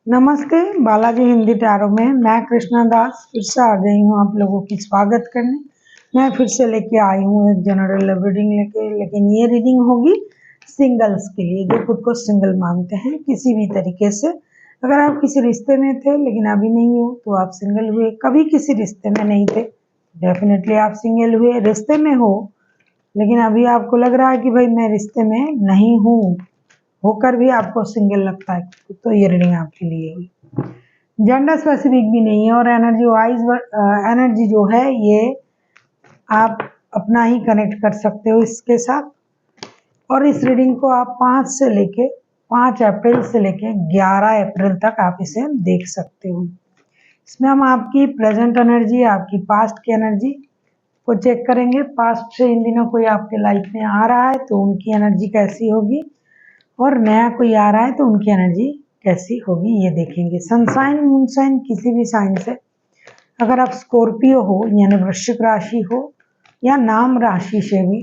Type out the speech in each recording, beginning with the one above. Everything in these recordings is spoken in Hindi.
नमस्ते, बालाजी हिंदी टैरो में मैं कृष्णा दास फिर से आ गई हूँ आप लोगों की स्वागत करने। मैं फिर से लेके आई हूँ एक जनरल रीडिंग लेके, लेकिन ये रीडिंग होगी सिंगल्स के लिए जो खुद को सिंगल मानते हैं किसी भी तरीके से। अगर आप किसी रिश्ते में थे लेकिन अभी नहीं हो तो आप सिंगल हुए, कभी किसी रिश्ते में नहीं थे डेफिनेटली आप सिंगल हुए, रिश्ते में हो लेकिन अभी आपको लग रहा है कि भाई मैं रिश्ते में नहीं हूँ, होकर भी आपको सिंगल लगता है, तो ये रीडिंग आपके लिए हुई। जेंडर स्पेसिफिक भी नहीं है और एनर्जी वाइज एनर्जी जो है ये आप अपना ही कनेक्ट कर सकते हो इसके साथ। और इस रीडिंग को आप 5 अप्रैल से लेके 11 अप्रैल तक आप इसे देख सकते हो। इसमें हम आपकी प्रेजेंट एनर्जी, आपकी पास्ट की एनर्जी को चेक करेंगे। पास्ट से इन दिनों कोई आपके लाइफ में आ रहा है तो उनकी एनर्जी कैसी होगी, और नया कोई आ रहा है तो उनकी एनर्जी कैसी होगी ये देखेंगे। सनसाइन मूनसाइन किसी भी साइन से, अगर आप स्कॉर्पियो हो यानी वृश्चिक राशि हो या नाम राशि से भी,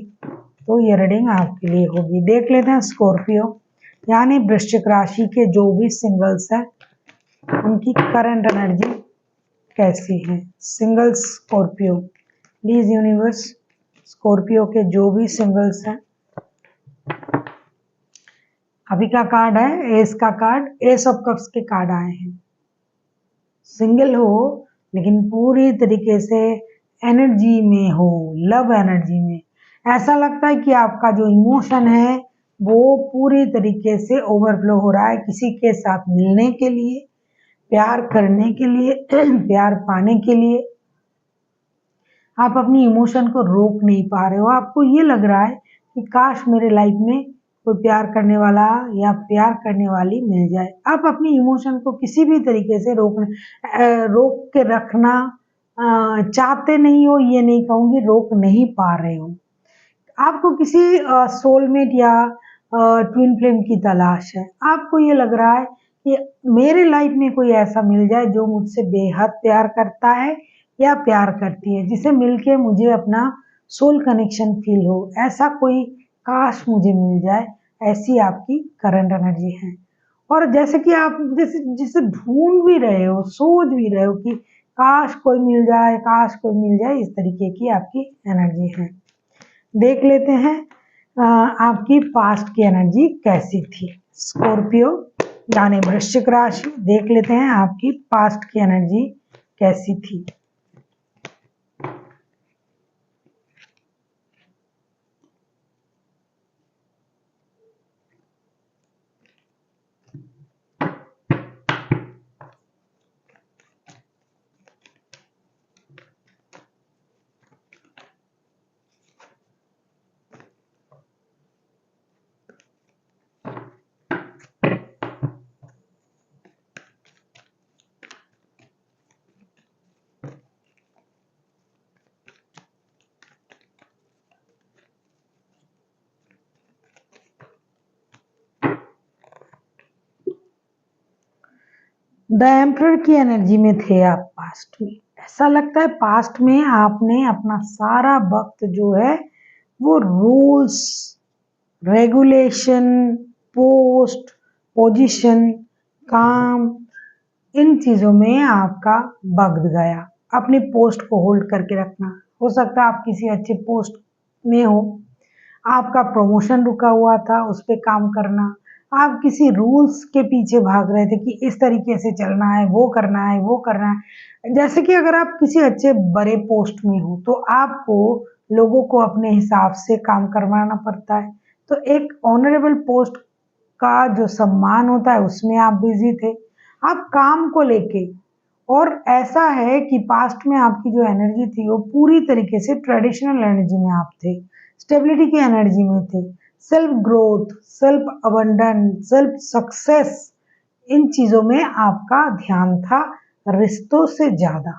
तो ये रीडिंग आपके लिए होगी। देख लेते हैं स्कॉर्पियो यानी वृश्चिक राशि के जो भी सिंगल्स हैं उनकी करंट एनर्जी कैसी है। Singles Scorpio, please universe Scorpio के जो भी सिंगल्स हैं। अभी का कार्ड है एस का कार्ड, एस ऑफ कप्स के कार्ड आए हैं। सिंगल हो लेकिन पूरी तरीके से एनर्जी में हो, लव एनर्जी में, ऐसा लगता है कि आपका जो इमोशन है वो पूरी तरीके से ओवरफ्लो हो रहा है किसी के साथ मिलने के लिए, प्यार करने के लिए, प्यार पाने के लिए। आप अपनी इमोशन को रोक नहीं पा रहे हो, आपको ये लग रहा है कि काश मेरे लाइफ में कोई प्यार करने वाला या प्यार करने वाली मिल जाए। आप अपनी इमोशन को किसी भी तरीके से रोक के रखना चाहते नहीं हो, ये नहीं कहूँगी, रोक नहीं पा रहे हो। आपको किसी सोलमेट या ट्विन फ्लेम की तलाश है। आपको ये लग रहा है कि मेरे लाइफ में कोई ऐसा मिल जाए जो मुझसे बेहद प्यार करता है या प्यार करती है, जिसे मिलके मुझे अपना सोल कनेक्शन फील हो, ऐसा कोई काश मुझे मिल जाए, ऐसी आपकी करंट एनर्जी है। और जैसे कि आप जिसे ढूंढ भी रहे हो, सोच भी रहे हो कि काश कोई मिल जाए, काश कोई मिल जाए, इस तरीके की आपकी एनर्जी है। देख लेते हैं आपकी पास्ट की एनर्जी कैसी थी। स्कॉर्पियो यानी वृश्चिक राशि, देख लेते हैं आपकी पास्ट की एनर्जी कैसी थी। द एम्परर की एनर्जी में थे आप पास्ट में। ऐसा लगता है पास्ट में आपने अपना सारा वक्त जो है वो रूल्स, रेगुलेशन, पोस्ट, पोजीशन, काम, इन चीजों में आपका वक्त गया। अपनी पोस्ट को होल्ड करके रखना, हो सकता है आप किसी अच्छे पोस्ट में हो, आपका प्रमोशन रुका हुआ था, उस पर काम करना, आप किसी रूल्स के पीछे भाग रहे थे कि इस तरीके से चलना है, वो करना है, वो करना है। जैसे कि अगर आप किसी अच्छे बड़े पोस्ट में हो तो आपको लोगों को अपने हिसाब से काम करवाना पड़ता है, तो एक ऑनरेबल पोस्ट का जो सम्मान होता है उसमें आप बिजी थे, आप काम को लेके। और ऐसा है कि पास्ट में आपकी जो एनर्जी थी वो पूरी तरीके से ट्रेडिशनल एनर्जी में आप थे, स्टेबिलिटी की एनर्जी में थे, self growth, self abundance, self success, इन चीजों में आपका ध्यान था रिश्तों से ज्यादा।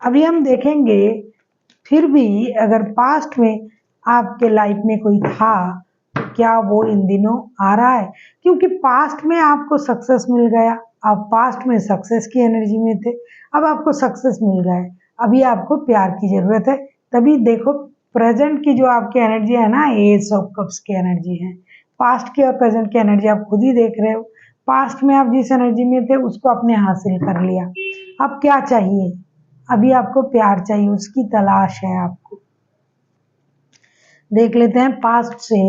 अभी हम देखेंगे फिर भी अगर पास्ट में आपके लाइफ में कोई था तो क्या वो इन दिनों आ रहा है, क्योंकि पास्ट में आपको सक्सेस मिल गया, आप पास्ट में सक्सेस की एनर्जी में थे, अब आपको सक्सेस मिल गया है, अभी आपको प्यार की जरूरत है। तभी देखो प्रेजेंट की जो आपकी एनर्जी है ना, एस ऑफ कप्स की एनर्जी है, पास्ट की और प्रेजेंट की एनर्जी आप खुद ही देख रहे हो। पास्ट में आप जिस एनर्जी में थे उसको आपने हासिल कर लिया। अब क्या चाहिए? अभी आपको प्यार चाहिए, उसकी तलाश है आपको। देख लेते हैं पास्ट से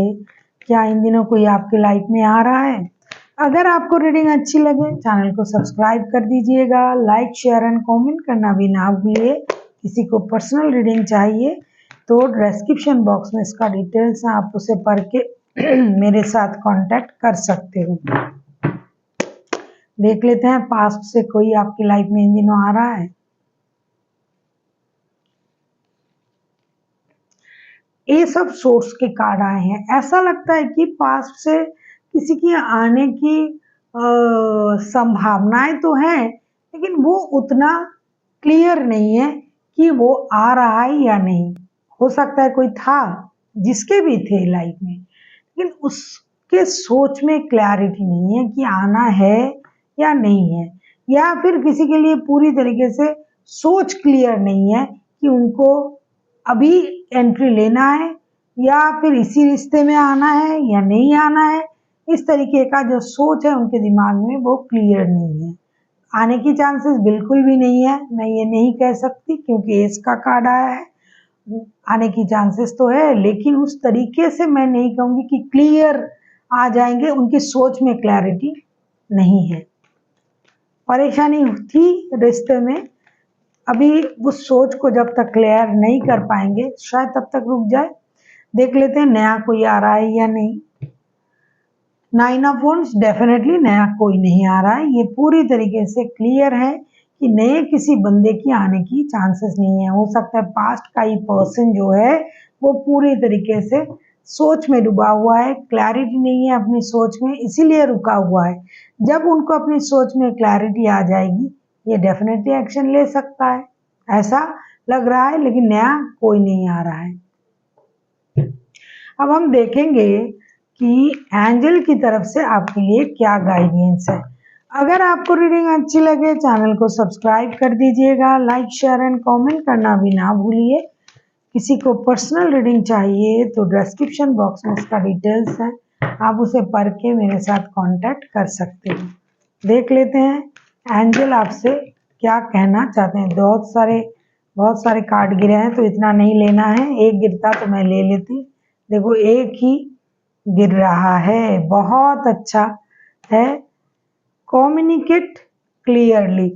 क्या इन दिनों कोई आपकी लाइफ में आ रहा है। अगर आपको रीडिंग अच्छी लगे चैनल को सब्सक्राइब कर दीजिएगा, लाइक शेयर एंड कमेंट करना भी ना भूलिए। किसी को पर्सनल रीडिंग चाहिए तो डिस्क्रिप्शन बॉक्स में इसका डिटेल्स है, आप उसे पढ़ के मेरे साथ कांटेक्ट कर सकते हो। देख लेते हैं पास्ट से कोई आपकी लाइफ में इन दिनों आ रहा है। ये सब सोर्स के कार्ड आए हैं। ऐसा लगता है कि पास्ट से किसी की आने की संभावनाएं तो हैं, लेकिन वो उतना क्लियर नहीं है कि वो आ रहा है या नहीं। हो सकता है कोई था, जिसके भी थे लाइफ में, लेकिन उसके सोच में क्लैरिटी नहीं है कि आना है या नहीं है, या फिर किसी के लिए पूरी तरीके से सोच क्लियर नहीं है कि उनको अभी एंट्री लेना है या फिर इसी रिश्ते में आना है या नहीं आना है। इस तरीके का जो सोच है उनके दिमाग में वो क्लियर नहीं है। आने की चांसेस बिल्कुल भी नहीं है, मैं ये नहीं कह सकती क्योंकि एस का कार्ड आया है। आने की चांसेस तो है, लेकिन उस तरीके से मैं नहीं कहूँगी कि क्लियर आ जाएंगे। उनकी सोच में क्लैरिटी नहीं है, परेशानी थी रिश्ते में। अभी उस सोच को जब तक क्लियर नहीं कर पाएंगे शायद तब तक रुक जाए। देख लेते हैं नया कोई आ रहा है या नहीं। 9 ऑफ वॉन्ड्स, डेफिनेटली नया कोई नहीं आ रहा है। ये पूरी तरीके से क्लियर है कि नए किसी बंदे की आने की चांसेस नहीं है। हो सकता है पास्ट का ही पर्सन जो है वो पूरी तरीके से सोच में डूबा हुआ है, क्लैरिटी नहीं है अपनी सोच में, इसीलिए रुका हुआ है। जब उनको अपनी सोच में क्लैरिटी आ जाएगी ये डेफिनेटली एक्शन ले सकता है, ऐसा लग रहा है। लेकिन नया कोई नहीं आ रहा है। अब हम देखेंगे कि एंजल की तरफ से आपके लिए क्या गाइडेंस है। अगर आपको रीडिंग अच्छी लगे चैनल को सब्सक्राइब कर दीजिएगा, लाइक शेयर एंड कमेंट करना भी ना भूलिए। किसी को पर्सनल रीडिंग चाहिए तो डिस्क्रिप्शन बॉक्स में इसका डिटेल्स है, आप उसे पढ़ के मेरे साथ कांटेक्ट कर सकते हैं। देख लेते हैं एंजल आपसे क्या कहना चाहते हैं। बहुत सारे कार्ड गिरे हैं तो इतना नहीं लेना है, एक गिरता तो मैं ले लेती। देखो एक ही गिर रहा है, बहुत अच्छा है। कम्युनिकेट क्लियरली,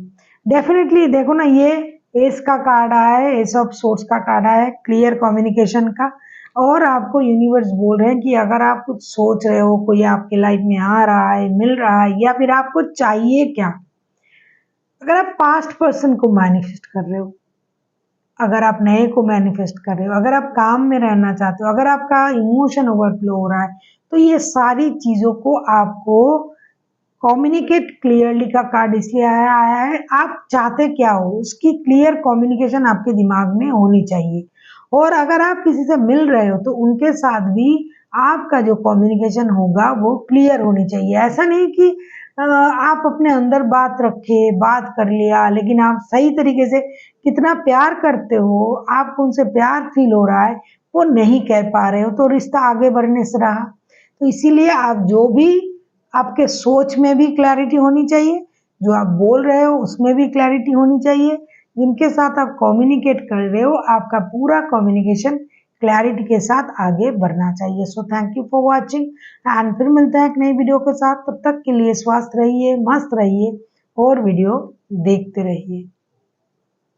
डेफिनेटली देखो ना, ये एस का कार्ड आया है, एस ऑफ सोर्स का कार्ड आया है, क्लियर कम्युनिकेशन का। और आपको यूनिवर्स बोल रहे हैं कि अगर आप कुछ सोच रहे हो, कोई आपके लाइफ में आ रहा है, मिल रहा है, या फिर आपको चाहिए क्या। अगर आप पास्ट पर्सन को मैनिफेस्ट कर रहे हो, अगर आप नए को मैनिफेस्ट कर रहे हो, अगर आप काम में रहना चाहते हो, अगर आपका इमोशन ओवरफ्लो हो रहा है, तो ये सारी चीजों को आपको कम्युनिकेट क्लियरली का कार्ड इसलिए आया है। आप चाहते क्या हो उसकी क्लियर कम्युनिकेशन आपके दिमाग में होनी चाहिए। और अगर आप किसी से मिल रहे हो तो उनके साथ भी आपका जो कम्युनिकेशन होगा वो क्लियर होनी चाहिए। ऐसा नहीं कि आप अपने अंदर बात रखे, बात कर लिया, लेकिन आप सही तरीके से कितना प्यार करते हो, आपको उनसे प्यार फील हो रहा है, वो नहीं कह पा रहे हो, तो रिश्ता आगे बढ़ने से रहा। तो इसीलिए आप जो भी, आपके सोच में भी क्लैरिटी होनी चाहिए, जो आप बोल रहे हो उसमें भी क्लैरिटी होनी चाहिए। जिनके साथ आप कम्युनिकेट कर रहे हो आपका पूरा कम्युनिकेशन क्लैरिटी के साथ आगे बढ़ना चाहिए। So thank you for watching and फिर मिलते हैं एक नई वीडियो के साथ। तब तक के लिए स्वस्थ रहिए, मस्त रहिए और वीडियो देखते रहिए।